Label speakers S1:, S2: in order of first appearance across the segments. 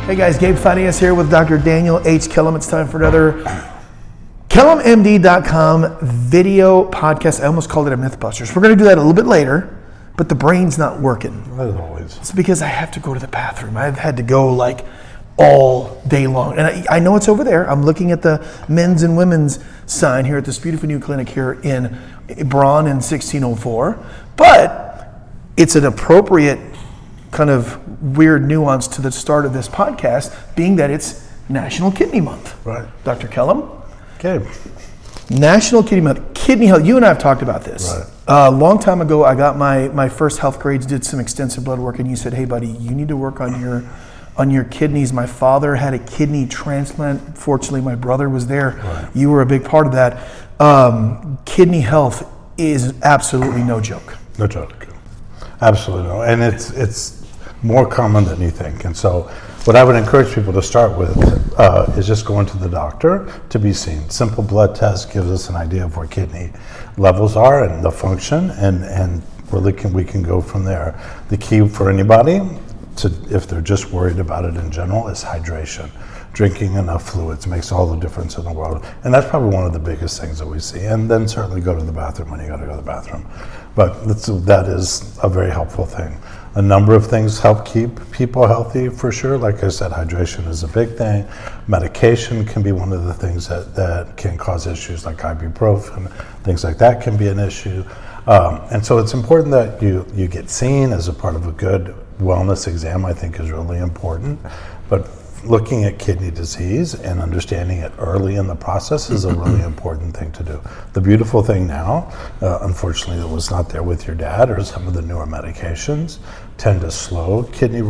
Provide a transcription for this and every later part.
S1: Hey guys, Gabe Farias here with Dr. Daniel H. Kellum. It's time for another KellumMD.com video podcast. I almost called it a Mythbusters. We're going to do that a little bit later, but the brain's not working.
S2: As always.
S1: It's because I have to go to the bathroom. I've had to go like all day long. And I know it's over there. I'm looking at the men's and women's sign here at this beautiful new clinic here in Braun in 1604. But it's an appropriate kind of weird nuance to the start of this podcast, being that it's National Kidney Month.
S2: Right.
S1: Dr. Kellum?
S2: Okay.
S1: National Kidney Month. Kidney health. You and I have talked about this.
S2: Right.
S1: A long time ago, I got my first health grades, did some extensive blood work, and you said, hey, buddy, you need to work on your kidneys. My father had a kidney transplant. Fortunately, my brother was there.
S2: Right.
S1: You were a big part of that. Kidney health is absolutely no joke.
S2: No joke. Absolutely no. And it's more common than you think. And so what I would encourage people to start with is just going to the doctor to be seen. Simple blood test gives us an idea of where kidney levels are and the function, and really we can go from there. The key for anybody, if they're just worried about it in general, is hydration. Drinking enough fluids makes all the difference in the world. And that's probably one of the biggest things that we see. And then certainly go to the bathroom when you got to go to the bathroom. But that is a very helpful thing. A number of things help keep people healthy for sure. Like I said, hydration is a big thing. Medication can be one of the things that can cause issues, like ibuprofen, things like that can be an issue. And so it's important that you get seen as a part of a good wellness exam, I think is really important. But looking at kidney disease and understanding it early in the process is a really important thing to do. The beautiful thing now, unfortunately that was not there with your dad, or some of the newer medications tend to slow kidney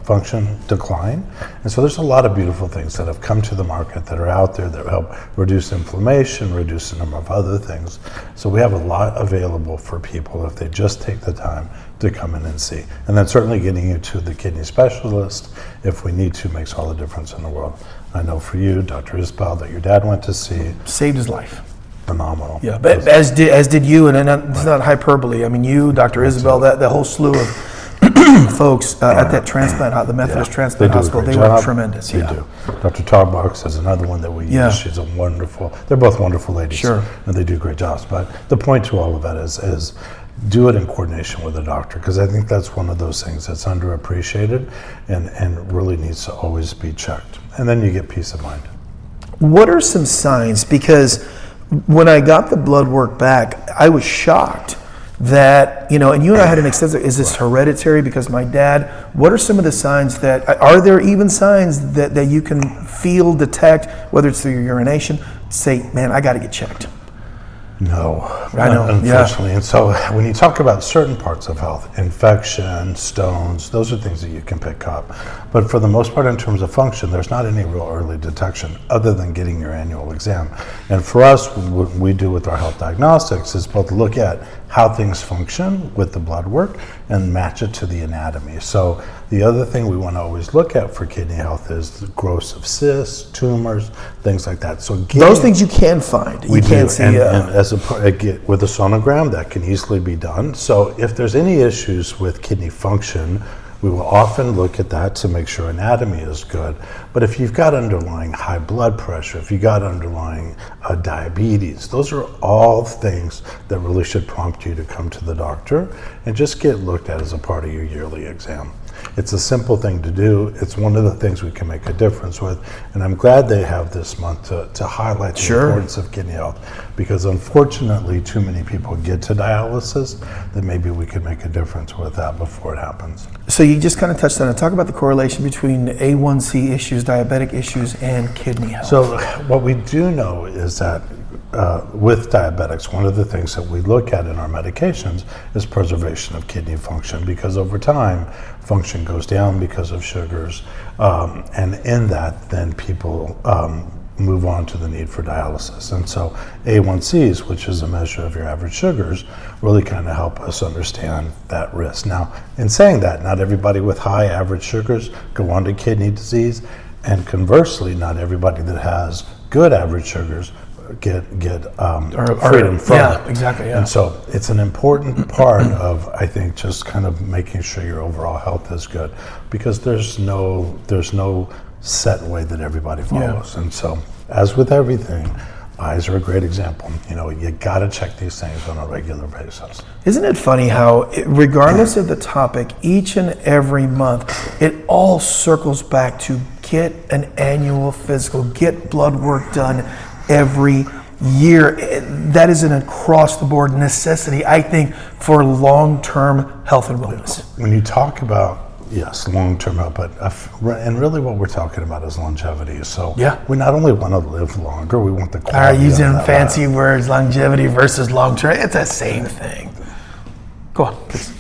S2: function decline. And so there's a lot of beautiful things that have come to the market that are out there that help reduce inflammation, reduce a number of other things. So we have a lot available for people if they just take the time to come in and see. And then certainly getting you to the kidney specialist, if we need to, makes all the difference in the world. I know for you, Dr. Isbell, that your dad went to see.
S1: Saved his life.
S2: Phenomenal.
S1: Yeah, but as did you, and it's not hyperbole. I mean, you, Dr. Isabel, that whole slew of folks at that transplant, the Methodist Transplant Hospital, they were tremendous.
S2: They do. Dr. Tarbox is another one that we use. She's they're both wonderful ladies.
S1: Sure.
S2: And they do great jobs. But the point to all of that is do it in coordination with a doctor, because I think that's one of those things that's underappreciated and really needs to always be checked. And then you get peace of mind.
S1: What are some signs? Because when I got the blood work back, I was shocked that, and you and I had an extensive, is this hereditary because my dad, what are some of the signs are there even signs that you can feel, detect, whether it's through your urination, say, man, I got to get checked?
S2: No,
S1: I know.
S2: Unfortunately. And so when you talk about certain parts of health, infection, stones, those are things that you can pick up. But for the most part, in terms of function, there's not any real early detection other than getting your annual exam. And for us, what we do with our health diagnostics is both look at how things function with the blood work and match it to the anatomy. So the other thing we want to always look at for kidney health is the growth of cysts, tumors, things like that. So
S1: those things you can find.
S2: We
S1: can
S2: do,
S1: see.
S2: and with a sonogram, that can easily be done. So if there's any issues with kidney function, we will often look at that to make sure anatomy is good. But if you've got underlying high blood pressure, if you've got underlying diabetes, those are all things that really should prompt you to come to the doctor and just get looked at as a part of your yearly exam. It's a simple thing to do. It's one of the things we can make a difference with. And I'm glad they have this month to highlight the importance of kidney health, because unfortunately too many people get to dialysis that maybe we could make a difference with that before it happens.
S1: So you just kind of touched on it. Talk about the correlation between A1C issues, diabetic issues, and kidney health.
S2: So what we do know is that with diabetics, one of the things that we look at in our medications is preservation of kidney function, because over time function goes down because of sugars, and in that then people move on to the need for dialysis. And so A1Cs, which is a measure of your average sugars, really kind of help us understand that risk. Now, in saying that, not everybody with high average sugars go on to kidney disease, and conversely, not everybody that has good average sugars freedom from
S1: yeah,
S2: it.
S1: exactly. Yeah.
S2: And so it's an important part of, I think, just kind of making sure your overall health is good, because there's no set way that everybody follows. And so, as with everything, eyes are a great example. You got to check these things on a regular basis.
S1: Isn't it funny how, regardless of the topic, each and every month, it all circles back to get an annual physical, get blood work done every year. That is an across-the-board necessity, I think, for long-term health and wellness.
S2: When you talk about, yes, long-term health, and really what we're talking about is longevity. So we not only want to live longer, we want the quality.
S1: Using fancy words, longevity versus long-term, it's the same thing. Go on, please.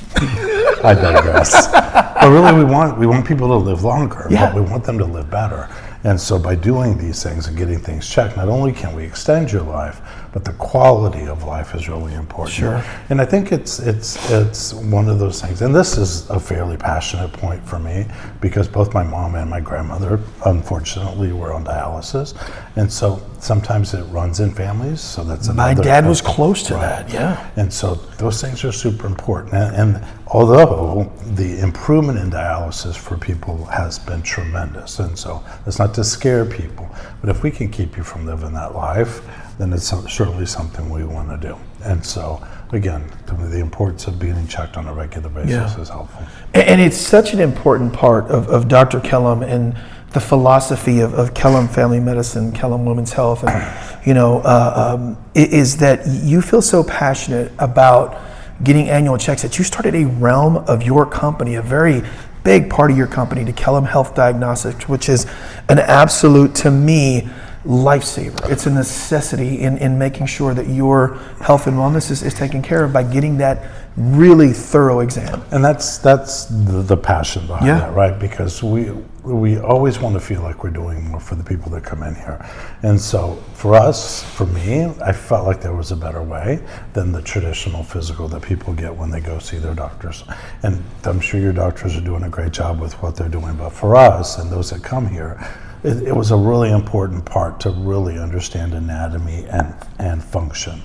S2: I digress. But really, we want people to live longer, but we want them to live better. And so by doing these things and getting things checked, not only can we extend your life, but the quality of life is really important.
S1: Sure.
S2: And I think it's one of those things, and this is a fairly passionate point for me, because both my mom and my grandmother, unfortunately, were on dialysis. And so sometimes it runs in families, so that's
S1: my dad was close to that,
S2: And so those things are super important. And although the improvement in dialysis for people has been tremendous, and so that's not to scare people, but if we can keep you from living that life, then it's certainly something we want to do. And so, again, the importance of being checked on a regular basis is helpful. And
S1: it's such an important part of Dr. Kellum and the philosophy of Kellum Family Medicine, Kellum Women's Health, and is that you feel so passionate about getting annual checks that you started a realm of your company, a very big part of your company, to Kellum Health Diagnostics, which is an absolute, to me, lifesaver. It's a necessity in making sure that your health and wellness is taken care of by getting that really thorough exam.
S2: And that's the passion behind that, right? Because we always want to feel like we're doing more for the people that come in here. And so for me, I felt like there was a better way than the traditional physical that people get when they go see their doctors. And I'm sure your doctors are doing a great job with what they're doing. But for us and those that come here, it was a really important part to really understand anatomy and function.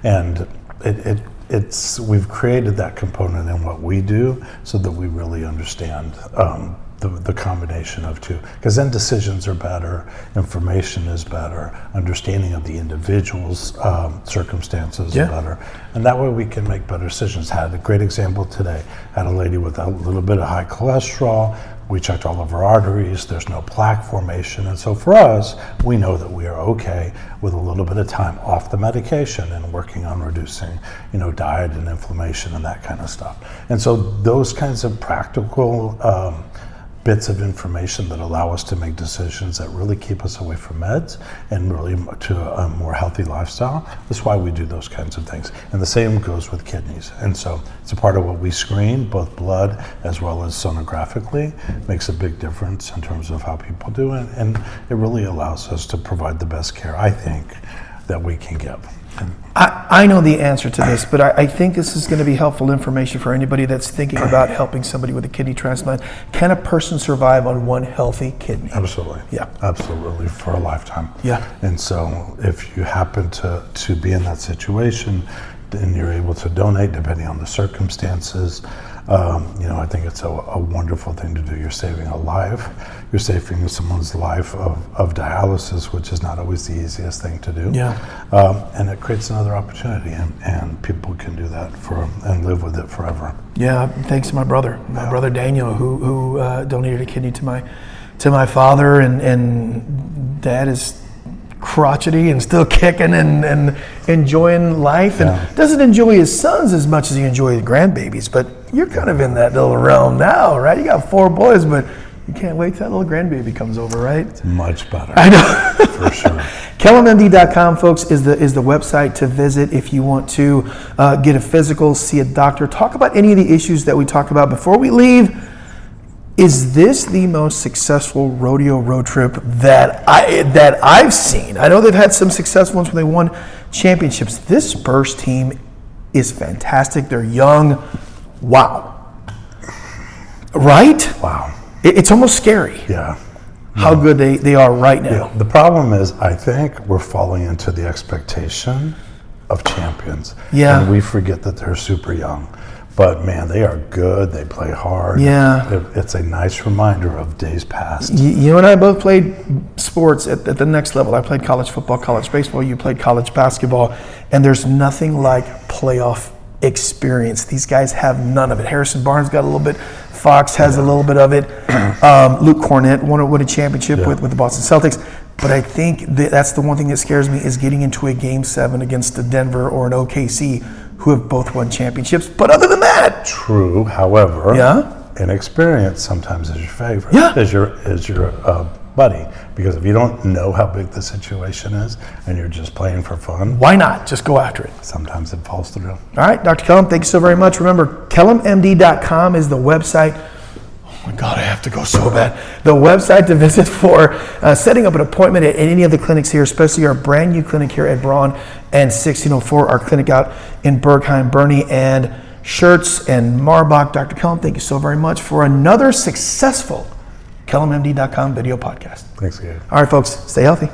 S2: And we've created that component in what we do so that we really understand the combination of two. Because then decisions are better, information is better, understanding of the individual's circumstances is better. And that way we can make better decisions. Had a great example today. Had a lady with a little bit of high cholesterol. We checked all of her arteries, there's no plaque formation. And so for us, we know that we are okay with a little bit of time off the medication and working on reducing, diet and inflammation and that kind of stuff. And so those kinds of practical bits of information that allow us to make decisions that really keep us away from meds and really to a more healthy lifestyle. That's why we do those kinds of things. And the same goes with kidneys. And so it's a part of what we screen, both blood as well as sonographically. Makes a big difference in terms of how people do it. And it really allows us to provide the best care, I think, that we can give.
S1: I know the answer to this, but I think this is going to be helpful information for anybody that's thinking about helping somebody with a kidney transplant. Can a person survive on one healthy kidney?
S2: Absolutely.
S1: Yeah.
S2: Absolutely, for a lifetime.
S1: Yeah.
S2: And so if you happen to be in that situation, then you're able to donate depending on the circumstances. I think it's a wonderful thing to do. You're saving a life. You're saving someone's life of dialysis, which is not always the easiest thing to do.
S1: Yeah.
S2: And it creates another opportunity, and people can do that and live with it forever.
S1: Yeah, thanks to my brother Daniel, who donated a kidney to my father, and Dad is crotchety and still kicking and enjoying life, and doesn't enjoy his sons as much as he enjoys his grandbabies. But you're kind of in that little realm now, right? You got 4 boys, but you can't wait till that little grandbaby comes over, right?
S2: It's much better.
S1: I know.
S2: For sure.
S1: KellumMD.com, folks, is the website to visit if you want to get a physical, see a doctor, talk about any of the issues that we talked about. Before we leave, is this the most successful rodeo road trip that I've seen? I know they've had some successful ones when they won championships. This Spurs team is fantastic. They're young. Wow. Right?
S2: Wow.
S1: It's almost scary.
S2: Yeah.
S1: how good they are right now.
S2: The problem is, I think we're falling into the expectation of champions.
S1: Yeah.
S2: And we forget that they're super young. But man, they are good. They play hard.
S1: Yeah.
S2: It's a nice reminder of days past.
S1: You and I both played sports at the next level. I played college football, college baseball. You played college basketball. And there's nothing like playoff experience. These guys have none of it. Harrison Barnes got a little bit. Fox has a little bit of it. Luke Cornett won a championship with the Boston Celtics. But I think that's the one thing that scares me is getting into a Game 7 against a Denver or an OKC who have both won championships. But other than that,
S2: true. However, inexperience sometimes is your favorite.
S1: Yeah.
S2: Is your buddy, because if you don't know how big the situation is and you're just playing for fun,
S1: why not just go after it?
S2: Sometimes it falls through.
S1: All right, Dr. Kellum, thank you so very much. Remember, KellumMD.com is the website. Oh my God, I have to go so bad. The website to visit for setting up an appointment at any of the clinics here, especially our brand new clinic here at Braun and 1604, our clinic out in Bergheim, Bernie, and Schertz and Marbach. Dr. Kellum, thank you so very much for another successful KellumMD.com video podcast.
S2: Thanks, Gabe.
S1: All right, folks, stay healthy.